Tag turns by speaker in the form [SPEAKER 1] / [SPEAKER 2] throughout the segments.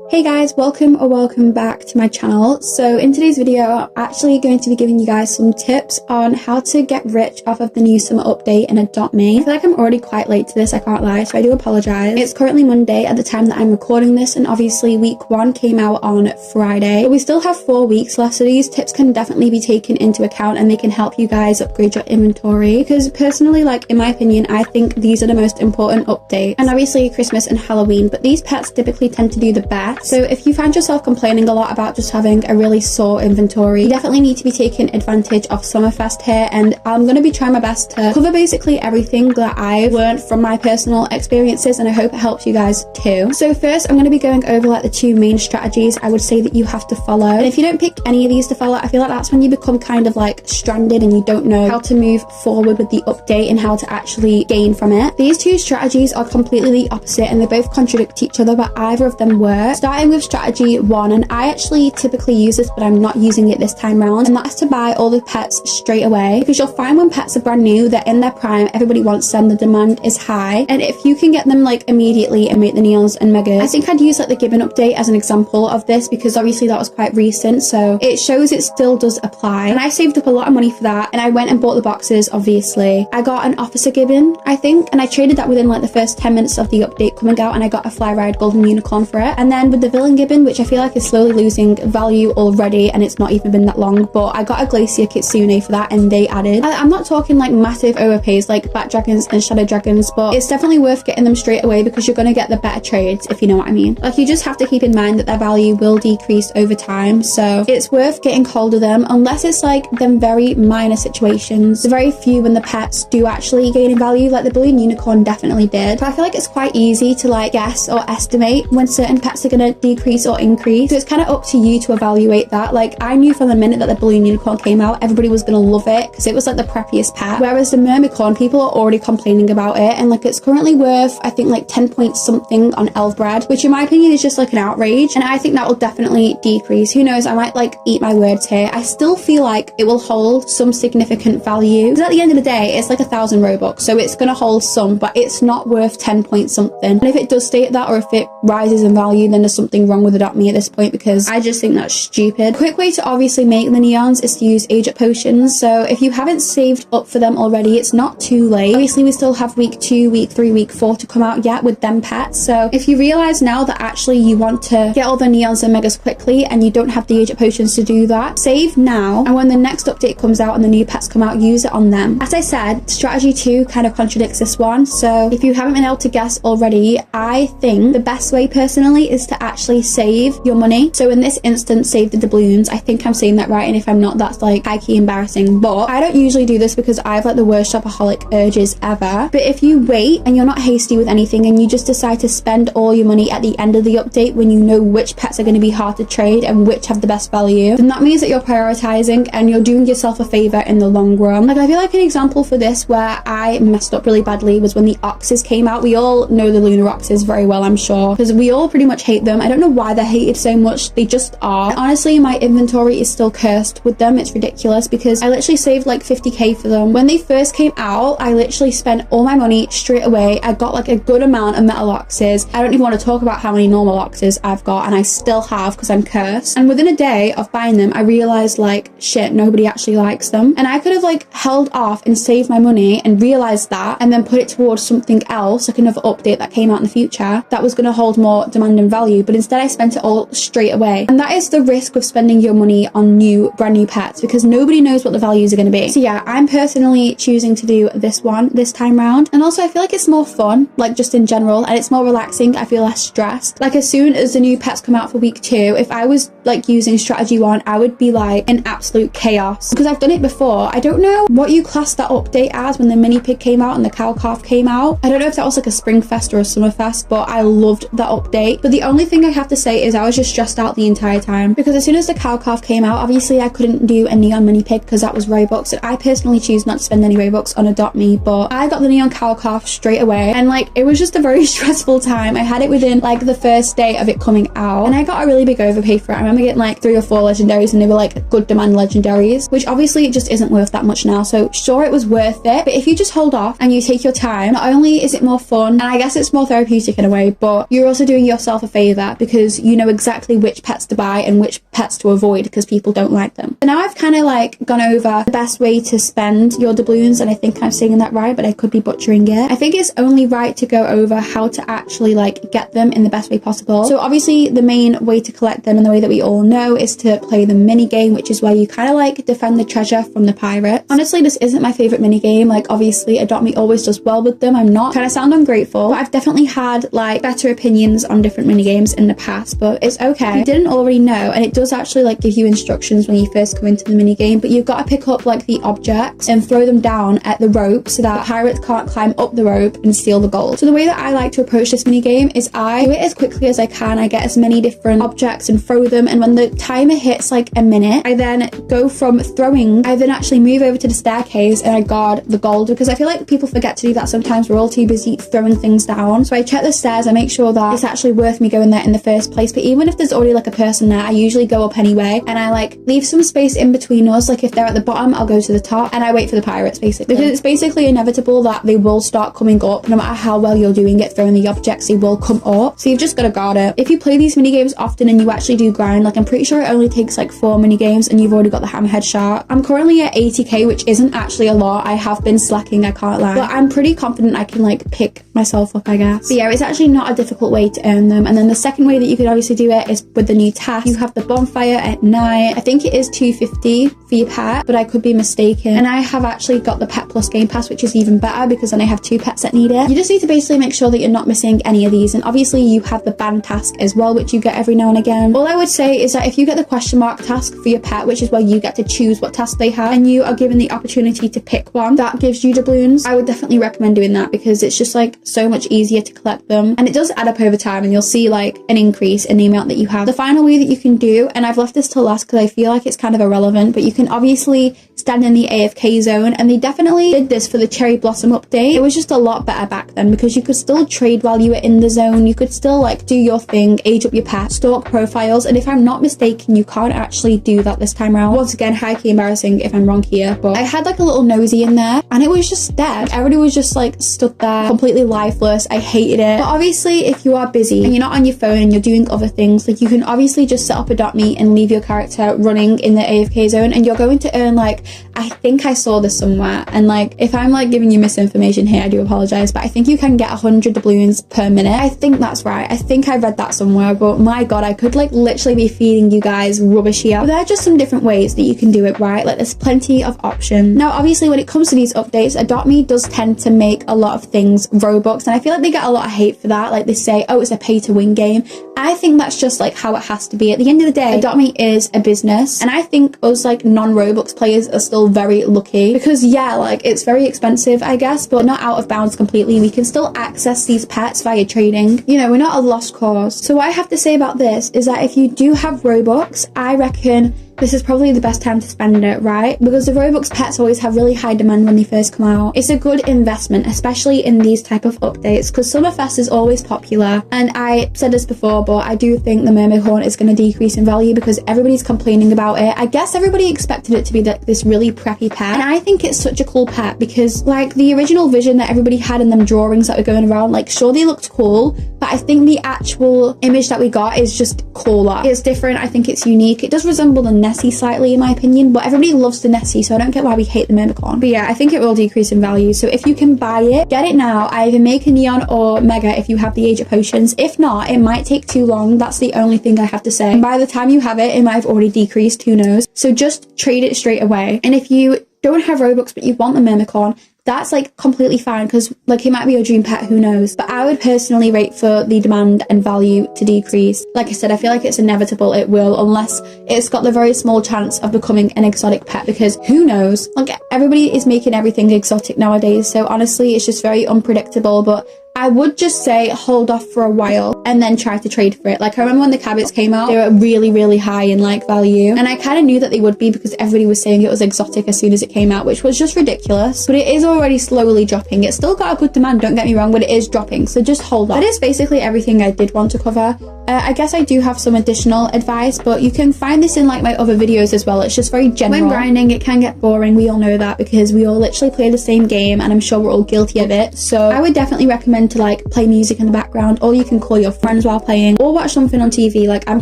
[SPEAKER 1] Hey guys, welcome back to my channel. So in today's video, I'm actually going to be giving you guys some tips on how to get rich off of the new summer update in Adopt.Me. I feel like I'm already quite late to this, I can't lie, so I do apologize. It's currently Monday at the time that I'm recording this, and obviously week 1 came out on Friday. But we still have 4 weeks left, so these tips can definitely be taken into account and they can help you guys upgrade your inventory. Because personally, like in my opinion, I think these are the most important updates. And obviously Christmas and Halloween, but these pets typically tend to do the best. So if you find yourself complaining a lot about just having a really sore inventory, you definitely need to be taking advantage of Summerfest here, and I'm going to be trying my best to cover basically everything that I've learned from my personal experiences, and I hope it helps you guys too. So first, I'm going to be going over like the 2 main strategies I would say that you have to follow. And if you don't pick any of these to follow, I feel like that's when you become kind of like stranded and you don't know how to move forward with the update and how to actually gain from it. These 2 strategies are completely the opposite and they both contradict each other, but either of them work. Starting with strategy 1, and I actually typically use this but I'm not using it this time round, and that's to buy all the pets straight away, because you'll find when pets are brand new, they're in their prime, everybody wants them, the demand is high, and if you can get them like immediately and make the neons and megas. I think I'd use like the Gibbon update as an example of this, because obviously that was quite recent, so it shows it still does apply, and I saved up a lot of money for that, and I went and bought the boxes. Obviously I got an officer Gibbon, I think, and I traded that within like the first 10 minutes of the update coming out, and I got a fly ride golden unicorn for it. And then with the villain Gibbon, which I feel like is slowly losing value already, and it's not even been that long, but I got a glacier kitsune for that, and they added, I'm not talking like massive overpays like bat dragons and shadow dragons, but it's definitely worth getting them straight away because you're going to get the better trades, if you know what I mean. Like, you just have to keep in mind that their value will decrease over time, so it's worth getting hold of them, unless it's like them very minor situations. The very few when the pets do actually gain in value, like the balloon unicorn definitely did. But I feel like it's quite easy to like guess or estimate when certain pets are going to decrease or increase, so it's kind of up to you to evaluate that. Like, I knew from the minute that the balloon unicorn came out, everybody was gonna love it because it was like the preppiest pet, whereas the mermicorn, people are already complaining about it, and like it's currently worth I think like 10 point something on Elfbred, which in my opinion is just like an outrage, and I think that will definitely decrease. Who knows, I might like eat my words here. I still feel like it will hold some significant value, because at the end of the day it's like 1,000 Robux, so it's gonna hold some, but it's not worth 10 point something, and if it does stay at that, or if it rises in value, then there's something wrong with Adopt.Me at this point, because I just think that's stupid. A quick way to obviously make the neons is to use age up potions, so if you haven't saved up for them already, it's not too late. Obviously we still have week 2, week 3, week 4 to come out yet with them pets, so if you realize now that actually you want to get all the neons and megas quickly and you don't have the age up potions to do that, save now, and when the next update comes out and the new pets come out, use it on them. As I said, strategy 2 kind of contradicts this one, so if you haven't been able to guess already, I think the best way personally is to actually save your money. So in this instance, save the doubloons. I think I'm saying that right, and if I'm not, that's like high-key embarrassing, but I don't usually do this because I have like the worst shopaholic urges ever. But if you wait and you're not hasty with anything and you just decide to spend all your money at the end of the update when you know which pets are going to be hard to trade and which have the best value, then that means that you're prioritizing and you're doing yourself a favor in the long run. Like, I feel like an example for this where I messed up really badly was when the oxes came out. We all know the lunar oxes very well, I'm sure, because we all pretty much hate them. I don't know why they're hated so much, they just are. Honestly, my inventory is still cursed with them. It's ridiculous because I literally saved like 50k for them. When they first came out, I literally spent all my money straight away. I got like a good amount of metal oxes. I don't even want to talk about how many normal oxes I've got, and I still have because I'm cursed. And within a day of buying them, I realized like, shit, nobody actually likes them, and I could have like held off and saved my money and realized that, and then put it towards something else, like another update that came out in the future that was going to hold more demand and value, but instead I spent it all straight away. And that is the risk of spending your money on brand new pets, because nobody knows what the values are going to be. So yeah, I'm personally choosing to do this one this time round, and also I feel like it's more fun, like just in general, and it's more relaxing. I feel less stressed. Like, as soon as the new pets come out for week 2, if I was like using strategy 1, I would be like in absolute chaos, because I've done it before. I don't know what you class that update as when the mini pig came out and the cow calf came out. I don't know if that was like a spring fest or a summer fest, but I loved that update. But the only thing I have to say is I was just stressed out the entire time, because as soon as the cow calf came out, obviously I couldn't do a neon mini pig because that was Robux, and I personally choose not to spend any Robux on Adopt.Me, but I got the neon cow calf straight away, and like it was just a very stressful time. I had it within like the first day of it coming out, and I got a really big overpay for it. I remember getting like 3 or 4 legendaries, and they were like good demand legendaries, which obviously it just isn't worth that much now. So sure, it was worth it, but if you just hold off and you take your time, not only is it more fun, and I guess it's more therapeutic in a way, but you're also doing yourself a favor that, because you know exactly which pets to buy and which pets to avoid because people don't like them. So now I've kind of like gone over the best way to spend your doubloons, and I think I'm saying that right, but I could be butchering it. I think it's only right to go over how to actually like get them in the best way possible. So obviously the main way to collect them, and the way that we all know, is to play the mini game, which is where you kind of like defend the treasure from the pirates. Honestly, this isn't my favorite mini game. Like obviously Adopt Me always does well with them. I'm not trying to sound ungrateful, but I've definitely had like better opinions on different mini games in the past, but it's okay. If you didn't already know, and it does actually like give you instructions when you first come into the mini game, but you've got to pick up like the objects and throw them down at the rope so that pirates can't climb up the rope and steal the gold. So the way that I like to approach this mini game is I do it as quickly as I can. I get as many different objects and throw them, and when the timer hits like a minute, I then go from throwing, I then actually move over to the staircase and I guard the gold, because I feel like people forget to do that sometimes. We're all too busy throwing things down. So I check the stairs, I make sure that it's actually worth me going there in the first place. But even if there's already like a person there, I usually go up anyway, and I like leave some space in between us. Like if they're at the bottom, I'll go to the top, and I wait for the pirates basically, because it's basically inevitable that they will start coming up. No matter how well you're doing at throwing the objects, they will come up, so you've just got to guard it. If you play these mini games often and you actually do grind, like I'm pretty sure it only takes like 4 mini games and you've already got the hammerhead shark. I'm currently at 80k, which isn't actually a lot. I have been slacking, I can't lie, but I'm pretty confident I can like pick myself up, I guess. But yeah, it's actually not a difficult way to earn them. And then the second way that you could obviously do it is with the new task. You have the bonfire at night. I think it is 250 for your pet, but I could be mistaken. And I have actually got the Pet Plus Game Pass, which is even better because then I have 2 pets that need it. You just need to basically make sure that you're not missing any of these. And obviously you have the band task as well, which you get every now and again. All I would say is that if you get the question mark task for your pet, which is where you get to choose what task they have, and you are given the opportunity to pick one that gives you doubloons, I would definitely recommend doing that, because it's just like so much easier to collect them, and it does add up over time, and you'll see like an increase in the amount that you have. The final way that you can do, and I've left this till last because I feel like it's kind of irrelevant, but you can obviously stand in the AFK zone, and they definitely did this for the Cherry Blossom update. It was just a lot better back then, because you could still trade while you were in the zone. You could still like do your thing, age up your pet, stalk profiles, and if I'm not mistaken, you can't actually do that this time around. Once again, highly embarrassing if I'm wrong here, but I had like a little nosy in there and it was just dead. Everybody was just like stood there completely lifeless. I hated it. But obviously if you are busy and you're not on your phone and you're doing other things, like you can obviously just set up Adopt Me and leave your character running in the AFK zone, and you're going to earn like, I think I saw this somewhere, and like if I'm like giving you misinformation here, I do apologize, but I think you can get 100 doubloons per minute. I think that's right. I think I read that somewhere, but my god, I could like literally be feeding you guys rubbish here. But there are just some different ways that you can do it, right? Like there's plenty of options. Now obviously when it comes to these updates, Adopt Me does tend to make a lot of things Robux, and I feel like they get a lot of hate for that. Like they say, oh, it's a pay to win game. I think that's just like how it has to be. At the end of the day, Adopt Me is a business, and I think us like non-Robux players are still very lucky, because yeah, like it's very expensive I guess, but not out of bounds completely. We can still access these pets via trading. You know, we're not a lost cause. So what I have to say about this is that if you do have Robux, I reckon this is probably the best time to spend it, right? Because the Robux pets always have really high demand when they first come out. It's a good investment, especially in these type of updates, because Summerfest is always popular. And I said this before, but I do think the mermaid horn is going to decrease in value because everybody's complaining about it. I guess everybody expected it to be like this really preppy pet, and I think it's such a cool pet because like the original vision that everybody had in them drawings that were going around, like sure they looked cool, but I think the actual image that we got is just cooler. It's different. I think it's unique. It does resemble the Nessie slightly in my opinion, but everybody loves the Nessie, so I don't get why we hate the Mermicorn. But yeah, I think it will decrease in value, so if you can buy it, get it now. Either make a Neon or Mega if you have the Age of Potions. If not, it might take too long. That's the only thing I have to say. And by the time you have it, it might have already decreased, who knows. So just trade it straight away. And if you don't have Robux but you want the Mermicorn, that's like completely fine, because like it might be your dream pet, who knows. But I would personally wait for the demand and value to decrease. Like I said, I feel like it's inevitable it will, unless it's got the very small chance of becoming an exotic pet, because who knows, like everybody is making everything exotic nowadays, so honestly it's just very unpredictable. But I would just say hold off for a while and then try to trade for it. Like I remember when the Cabbits came out, they were really, really high in like value. And I kind of knew that they would be because everybody was saying it was exotic as soon as it came out, which was just ridiculous. But it is already slowly dropping. It's still got a good demand, don't get me wrong, but it is dropping. So just hold on. That is basically everything I did want to cover. I guess I do have some additional advice, but you can find this in like my other videos as well. It's just very general. When grinding, it can get boring. We all know that because we all literally play the same game, and I'm sure we're all guilty of it. So I would definitely recommend to like play music in the background, or you can call your friends while playing, or watch something on TV. Like I'm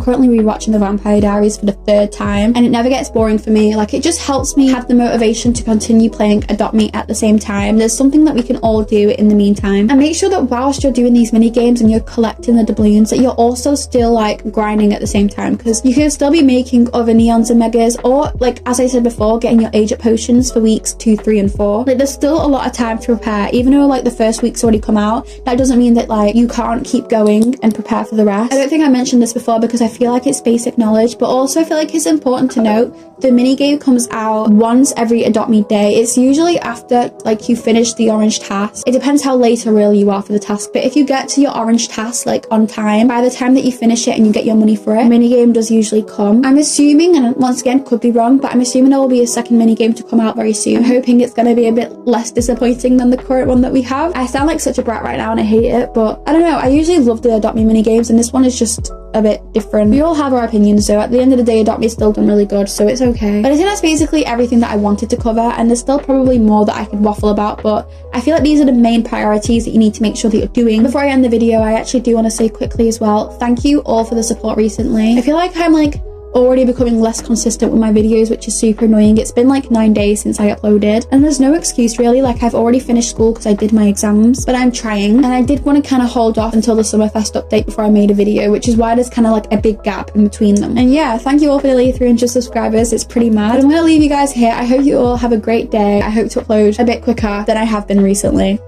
[SPEAKER 1] currently rewatching The Vampire Diaries for the 3rd time, and it never gets boring for me. Like it just helps me have the motivation to continue playing Adopt Me at the same time. There's something that we can all do in the meantime, and make sure that whilst you're doing these mini games and you're collecting the doubloons, that you're also still like grinding at the same time, because you can still be making other neons and megas, or like as I said before, getting your age up potions for weeks 2, 3 and 4. Like there's still a lot of time to prepare. Even though like the first week's already come out, that doesn't mean that like you can't keep going and prepare for the rest. I don't think I mentioned this before because I feel like it's basic knowledge, but also I feel like it's important to note the mini game comes out once every Adopt Me day. It's usually after like you finish the orange task. It depends how late or early you are for the task, but if you get to your orange task like on time, by the time that you finish it and you get your money for it, a mini game does usually come. I'm assuming, and once again could be wrong, but I'm assuming there will be a second mini game to come out very soon. I'm hoping it's going to be a bit less disappointing than the current one that we have. I sound like such a brat right now and I hate it, but I don't know, I usually love the Adopt Me mini games, and this one is just a bit different. We all have our opinions, so at the end of the day Adopt Me still done really good, so it's okay. But I think that's basically everything that I wanted to cover, and there's still probably more that I could waffle about, but I feel like these are the main priorities that you need to make sure that you're doing. Before I end the video, I actually do want to say quickly as well, thank you all for the support recently. I feel like I'm like already becoming less consistent with my videos, which is super annoying. It's been like 9 days since I uploaded, and there's no excuse really. Like I've already finished school because I did my exams, but I'm trying, and I did want to kind of hold off until the Summerfest update before I made a video, which is why there's kind of like a big gap in between them. And yeah, thank you all for nearly 300 subscribers. It's pretty mad. But I'm gonna leave you guys here. I hope you all have a great day. I hope to upload a bit quicker than I have been recently.